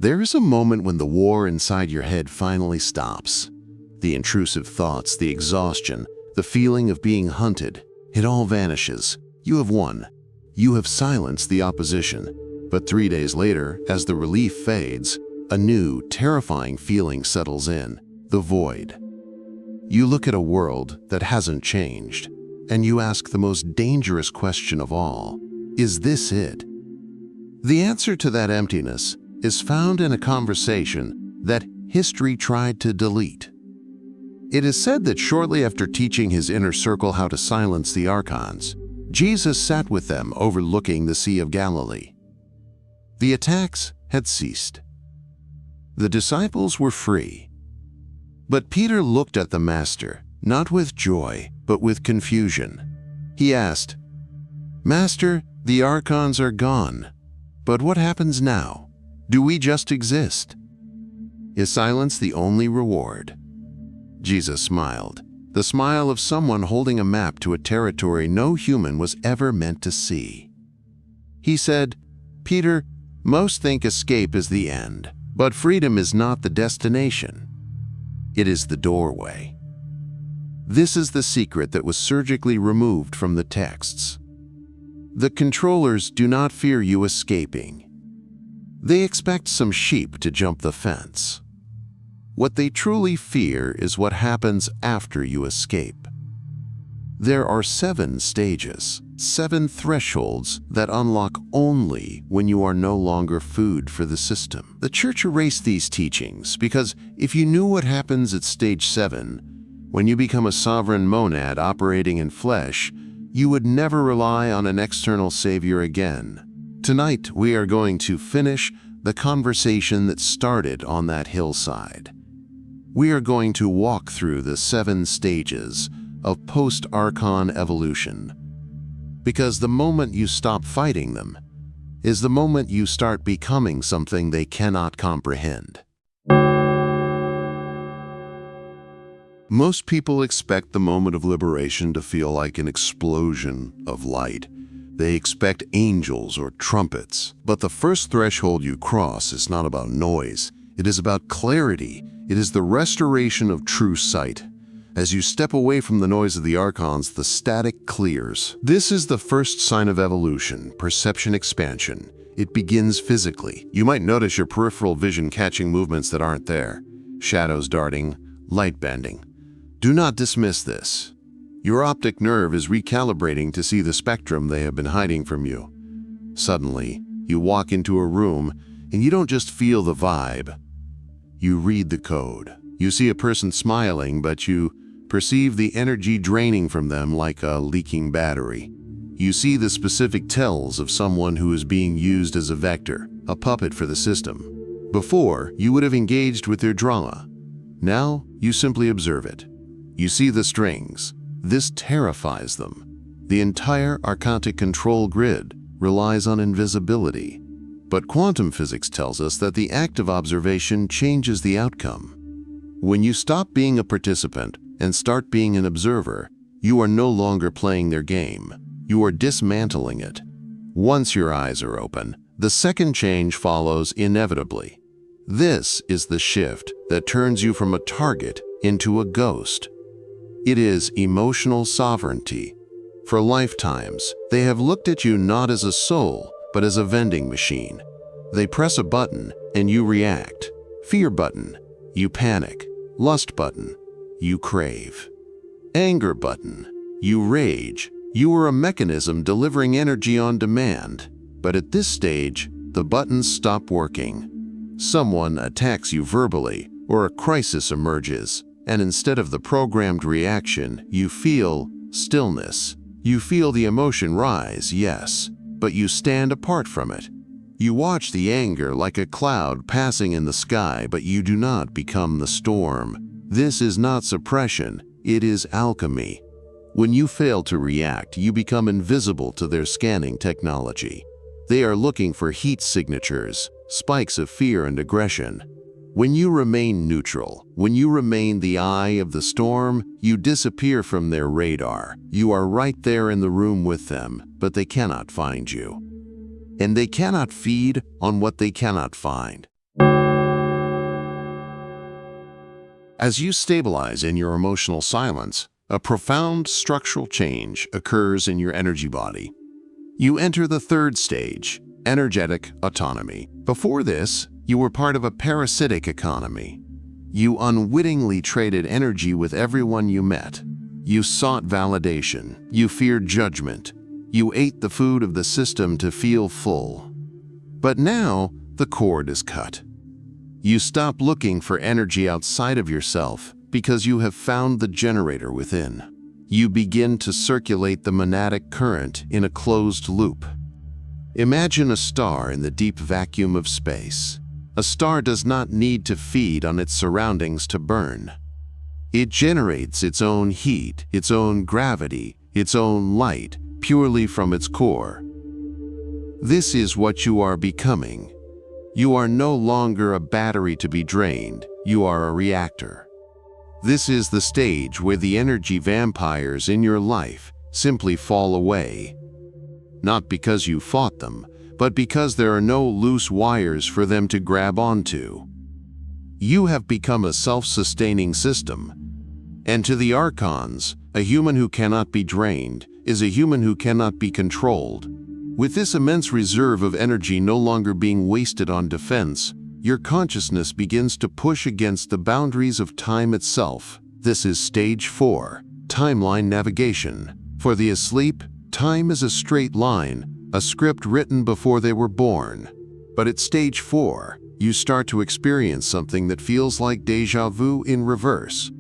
There is a moment when the war inside your head finally stops. The intrusive thoughts, the exhaustion, the feeling of being hunted, it all vanishes. You have won. You have silenced the opposition. But 3 days later, as the relief fades, a new, terrifying feeling settles in, the void. You look at a world that hasn't changed, and you ask the most dangerous question of all, is this it? The answer to that emptiness is found in a conversation that history tried to delete. It is said that shortly after teaching his inner circle how to silence the Archons, Jesus sat with them overlooking the Sea of Galilee. The attacks had ceased. The disciples were free. But Peter looked at the Master, not with joy, but with confusion. He asked, "Master, the Archons are gone, but what happens now? Do we just exist? Is silence the only reward?" Jesus smiled, the smile of someone holding a map to a territory no human was ever meant to see. He said, "Peter, most think escape is the end, but freedom is not the destination. It is the doorway." This is the secret that was surgically removed from the texts. The controllers do not fear you escaping. They expect some sheep to jump the fence. What they truly fear is what happens after you escape. There are 7 stages, 7 thresholds that unlock only when you are no longer food for the system. The Church erased these teachings because if you knew what happens at stage 7, when you become a sovereign monad operating in flesh, you would never rely on an external savior again. Tonight, we are going to finish the conversation that started on that hillside. We are going to walk through the 7 stages of post-Archon evolution. Because the moment you stop fighting them is the moment you start becoming something they cannot comprehend. Most people expect the moment of liberation to feel like an explosion of light. They expect angels or trumpets. But the first threshold you cross is not about noise. It is about clarity. It is the restoration of true sight. As you step away from the noise of the Archons, the static clears. This is the first sign of evolution, perception expansion. It begins physically. You might notice your peripheral vision catching movements that aren't there. Shadows darting, light bending. Do not dismiss this. Your optic nerve is recalibrating to see the spectrum they have been hiding from you. Suddenly, you walk into a room and you don't just feel the vibe. You read the code. You see a person smiling, but you perceive the energy draining from them like a leaking battery. You see the specific tells of someone who is being used as a vector, a puppet for the system. Before, you would have engaged with their drama. Now, you simply observe it. You see the strings. This terrifies them. The entire archontic control grid relies on invisibility. But quantum physics tells us that the act of observation changes the outcome. When you stop being a participant and start being an observer, you are no longer playing their game. You are dismantling it. Once your eyes are open, the second change follows inevitably. This is the shift that turns you from a target into a ghost. It is emotional sovereignty. For lifetimes, they have looked at you not as a soul, but as a vending machine. They press a button and you react. Fear button, you panic. Lust button, you crave. Anger button, you rage. You are a mechanism delivering energy on demand. But at this stage, the buttons stop working. Someone attacks you verbally, or a crisis emerges. And instead of the programmed reaction, you feel stillness. You feel the emotion rise, yes, but you stand apart from it. You watch the anger like a cloud passing in the sky, but you do not become the storm. This is not suppression, it is alchemy. When you fail to react, you become invisible to their scanning technology. They are looking for heat signatures, spikes of fear and aggression. When you remain neutral, when you remain the eye of the storm, you disappear from their radar. You are right there in the room with them, but they cannot find you. And they cannot feed on what they cannot find. As you stabilize in your emotional silence, a profound structural change occurs in your energy body. You enter the third stage, energetic autonomy. Before this, you were part of a parasitic economy. You unwittingly traded energy with everyone you met. You sought validation. You feared judgment. You ate the food of the system to feel full. But now, the cord is cut. You stop looking for energy outside of yourself because you have found the generator within. You begin to circulate the monadic current in a closed loop. Imagine a star in the deep vacuum of space. A star does not need to feed on its surroundings to burn. It generates its own heat, its own gravity, its own light, purely from its core. This is what you are becoming. You are no longer a battery to be drained, you are a reactor. This is the stage where the energy vampires in your life simply fall away. Not because you fought them, but because there are no loose wires for them to grab onto. You have become a self-sustaining system. And to the Archons, a human who cannot be drained is a human who cannot be controlled. With this immense reserve of energy no longer being wasted on defense, your consciousness begins to push against the boundaries of time itself. This is Stage 4, timeline navigation. For the asleep, time is a straight line, a script written before they were born. But at Stage 4, you start to experience something that feels like deja vu in reverse.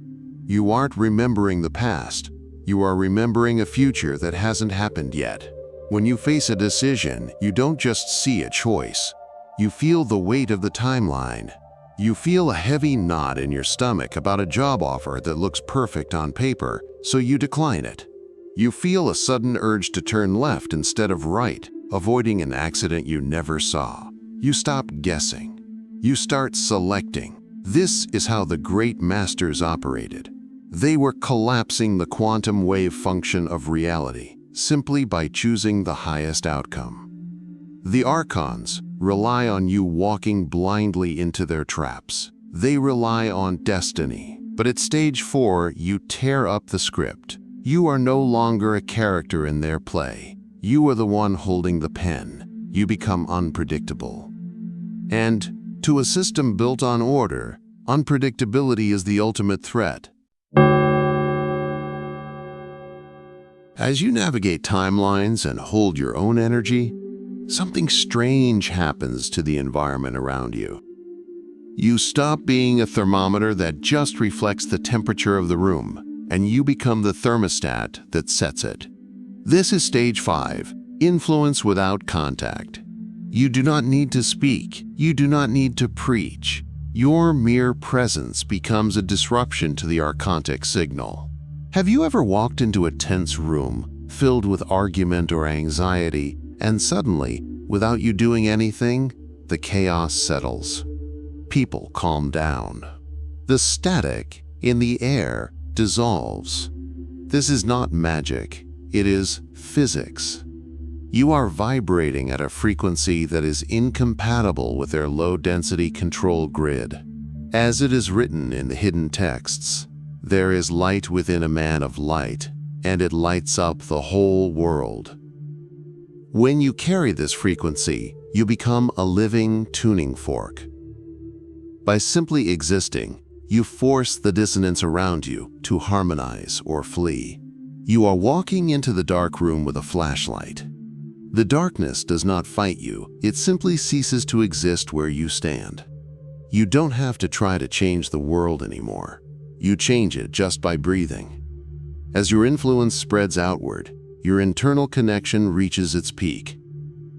You aren't remembering the past, you are remembering a future that hasn't happened yet. When you face a decision, you don't just see a choice. You feel the weight of the timeline. You feel a heavy knot in your stomach about a job offer that looks perfect on paper, so you decline it. You feel a sudden urge to turn left instead of right, avoiding an accident you never saw. You stop guessing. You start selecting. This is how the great masters operated. They were collapsing the quantum wave function of reality, simply by choosing the highest outcome. The Archons rely on you walking blindly into their traps. They rely on destiny. But at Stage 4, you tear up the script. You are no longer a character in their play. You are the one holding the pen. You become unpredictable. And to a system built on order, unpredictability is the ultimate threat. As you navigate timelines and hold your own energy, something strange happens to the environment around you. You stop being a thermometer that just reflects the temperature of the room, and you become the thermostat that sets it. This is Stage 5, influence without contact. You do not need to speak. You do not need to preach. Your mere presence becomes a disruption to the archontic signal. Have you ever walked into a tense room filled with argument or anxiety, and suddenly, without you doing anything, the chaos settles? People calm down. The static in the air dissolves. This is not magic, it is physics. You are vibrating at a frequency that is incompatible with their low-density control grid. As it is written in the hidden texts, there is light within a man of light, and it lights up the whole world. When you carry this frequency, you become a living tuning fork. By simply existing, you force the dissonance around you to harmonize or flee. You are walking into the dark room with a flashlight. The darkness does not fight you, it simply ceases to exist where you stand. You don't have to try to change the world anymore. You change it just by breathing. As your influence spreads outward, your internal connection reaches its peak.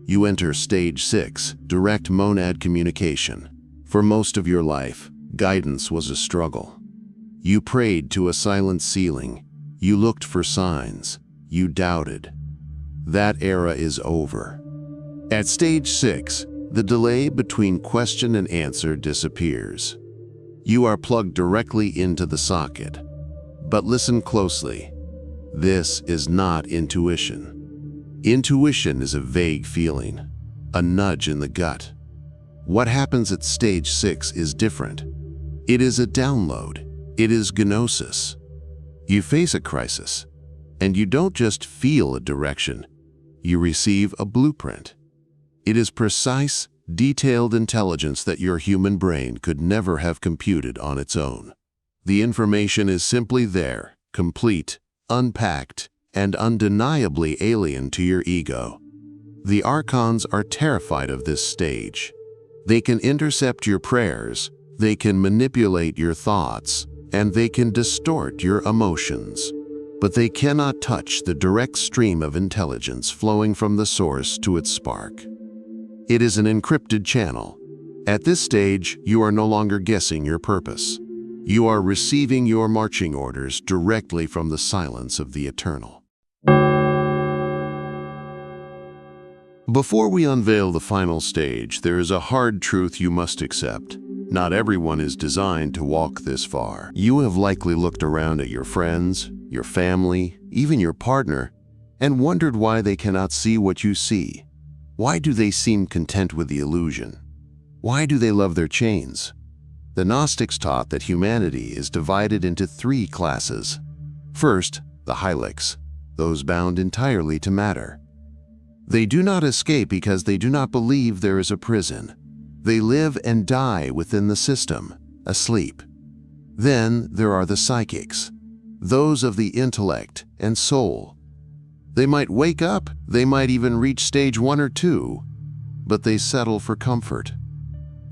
You enter Stage 6, direct monad communication. For most of your life, guidance was a struggle. You prayed to a silent ceiling. You looked for signs. You doubted. That era is over. At Stage 6, the delay between question and answer disappears. You are plugged directly into the socket. But listen closely. This is not intuition. Intuition is a vague feeling, a nudge in the gut. What happens at Stage 6 is different. It is a download. It is Gnosis. You face a crisis, and you don't just feel a direction, you receive a blueprint. It is precise, detailed intelligence that your human brain could never have computed on its own. The information is simply there, complete, unpacked, and undeniably alien to your ego. The Archons are terrified of this stage. They can intercept your prayers, they can manipulate your thoughts, and they can distort your emotions. But they cannot touch the direct stream of intelligence flowing from the source to its spark. It is an encrypted channel. At this stage, you are no longer guessing your purpose. You are receiving your marching orders directly from the silence of the eternal. Before we unveil the final stage, there is a hard truth you must accept. Not everyone is designed to walk this far. You have likely looked around at your friends, your family, even your partner, and wondered why they cannot see what you see. Why do they seem content with the illusion? Why do they love their chains? The Gnostics taught that humanity is divided into 3 classes. First, the Hylics, those bound entirely to matter. They do not escape because they do not believe there is a prison. They live and die within the system, asleep. Then there are the Psychics, those of the intellect and soul. They might wake up, they might even reach stage 1 or 2, but they settle for comfort.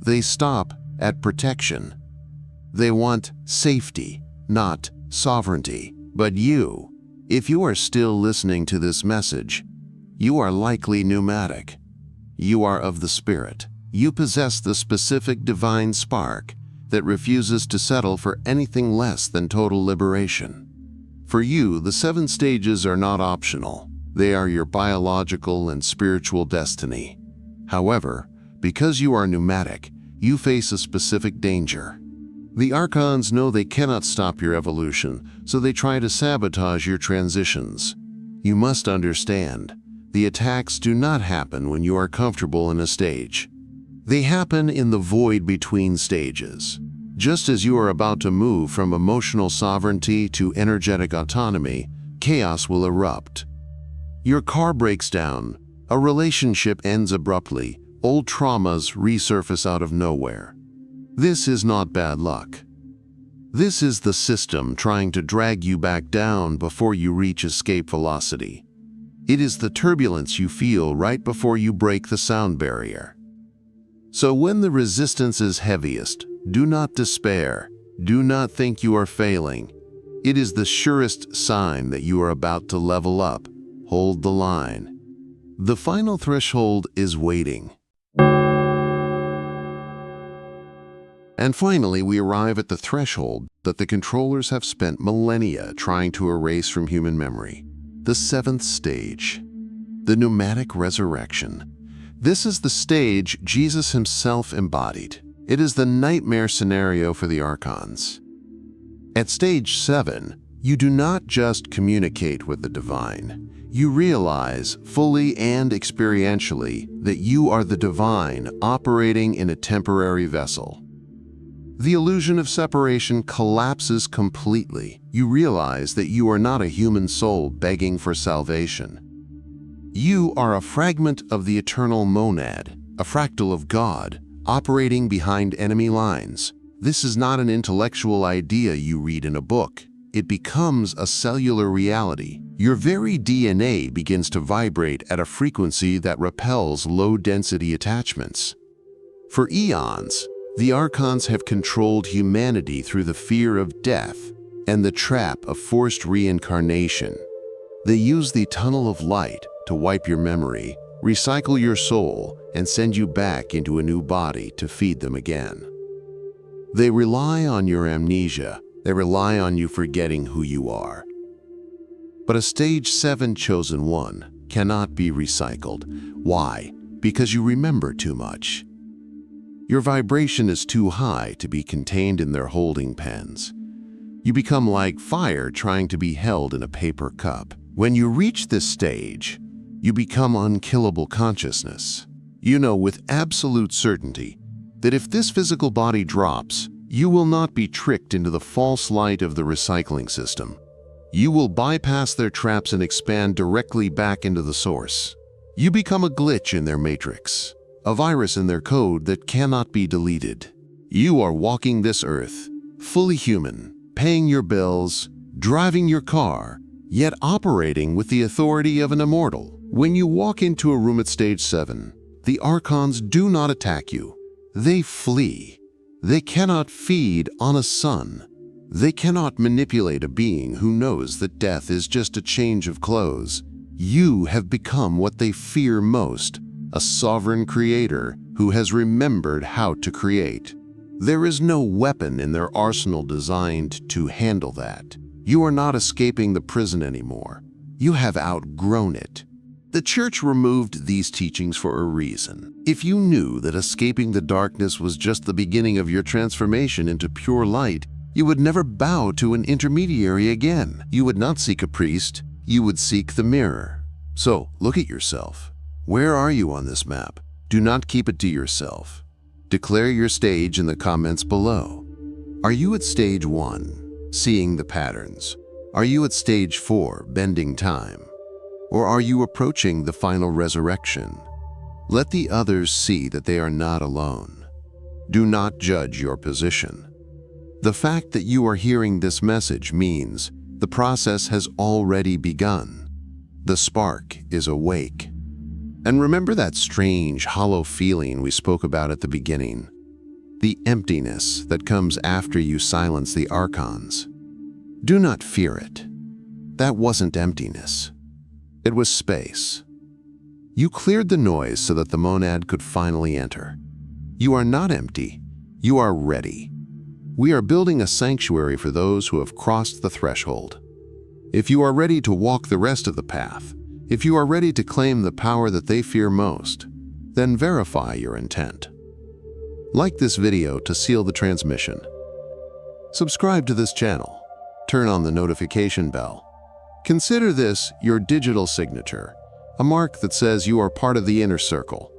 They stop at protection. They want safety, not sovereignty. But you, if you are still listening to this message, you are likely pneumatic. You are of the Spirit. You possess the specific divine spark that refuses to settle for anything less than total liberation. For you, the 7 stages are not optional. They are your biological and spiritual destiny. However, because you are pneumatic, you face a specific danger. The Archons know they cannot stop your evolution, so they try to sabotage your transitions. You must understand, the attacks do not happen when you are comfortable in a stage. They happen in the void between stages. Just as you are about to move from emotional sovereignty to energetic autonomy, chaos will erupt. Your car breaks down, a relationship ends abruptly, old traumas resurface out of nowhere. This is not bad luck. This is the system trying to drag you back down before you reach escape velocity. It is the turbulence you feel right before you break the sound barrier. So when the resistance is heaviest, do not despair. Do not think you are failing. It is the surest sign that you are about to level up. Hold the line. The final threshold is waiting. And finally, we arrive at the threshold that the controllers have spent millennia trying to erase from human memory. The 7th stage, the Pneumatic Resurrection. This is the stage Jesus himself embodied. It is the nightmare scenario for the Archons. At stage 7, you do not just communicate with the divine. You realize, fully and experientially, that you are the divine operating in a temporary vessel. The illusion of separation collapses completely. You realize that you are not a human soul begging for salvation. You are a fragment of the eternal monad, a fractal of God, operating behind enemy lines. This is not an intellectual idea you read in a book. It becomes a cellular reality. Your very DNA begins to vibrate at a frequency that repels low-density attachments. For eons, the Archons have controlled humanity through the fear of death and the trap of forced reincarnation. They use the tunnel of light to wipe your memory, recycle your soul, and send you back into a new body to feed them again. They rely on your amnesia. They rely on you forgetting who you are. But a stage 7 chosen one cannot be recycled. Why? Because you remember too much. Your vibration is too high to be contained in their holding pens. You become like fire trying to be held in a paper cup. When you reach this stage, you become unkillable consciousness. You know with absolute certainty that if this physical body drops, You will not be tricked into the false light of the recycling system. You will bypass their traps and expand directly back into the source. You become a glitch in their matrix, a virus in their code that cannot be deleted. You are walking this earth, fully human, paying your bills, driving your car, yet operating with the authority of an immortal. When you walk into a room at Stage 7, the Archons do not attack you. They flee. They cannot feed on a sun. They cannot manipulate a being who knows that death is just a change of clothes. You have become what they fear most, a sovereign creator who has remembered how to create. There is no weapon in their arsenal designed to handle that. You are not escaping the prison anymore. You have outgrown it. The Church removed these teachings for a reason. If you knew that escaping the darkness was just the beginning of your transformation into pure light, you would never bow to an intermediary again. You would not seek a priest, you would seek the mirror. So, look at yourself. Where are you on this map? Do not keep it to yourself. Declare your stage in the comments below. Are you at Stage 1, seeing the patterns? Are you at Stage 4, bending time? Or are you approaching the final resurrection? Let the others see that they are not alone. Do not judge your position. The fact that you are hearing this message means the process has already begun. The spark is awake. And remember that strange, hollow feeling we spoke about at the beginning? The emptiness that comes after you silence the Archons. Do not fear it. That wasn't emptiness. It was space. You cleared the noise so that the monad could finally enter. You are not empty. You are ready. We are building a sanctuary for those who have crossed the threshold. If you are ready to walk the rest of the path, if you are ready to claim the power that they fear most, then verify your intent. Like this video to seal the transmission. Subscribe to this channel. Turn on the notification bell. Consider this your digital signature, a mark that says you are part of the inner circle.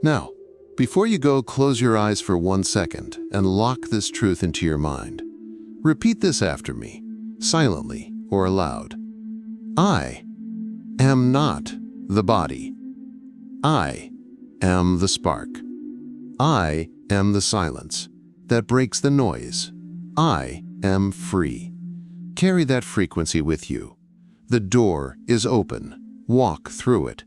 Now, before you go, close your eyes for 1 second and lock this truth into your mind. Repeat this after me, silently or aloud. I am not the body. I am the spark. I am the silence that breaks the noise. I am free. Carry that frequency with you. The door is open. Walk through it.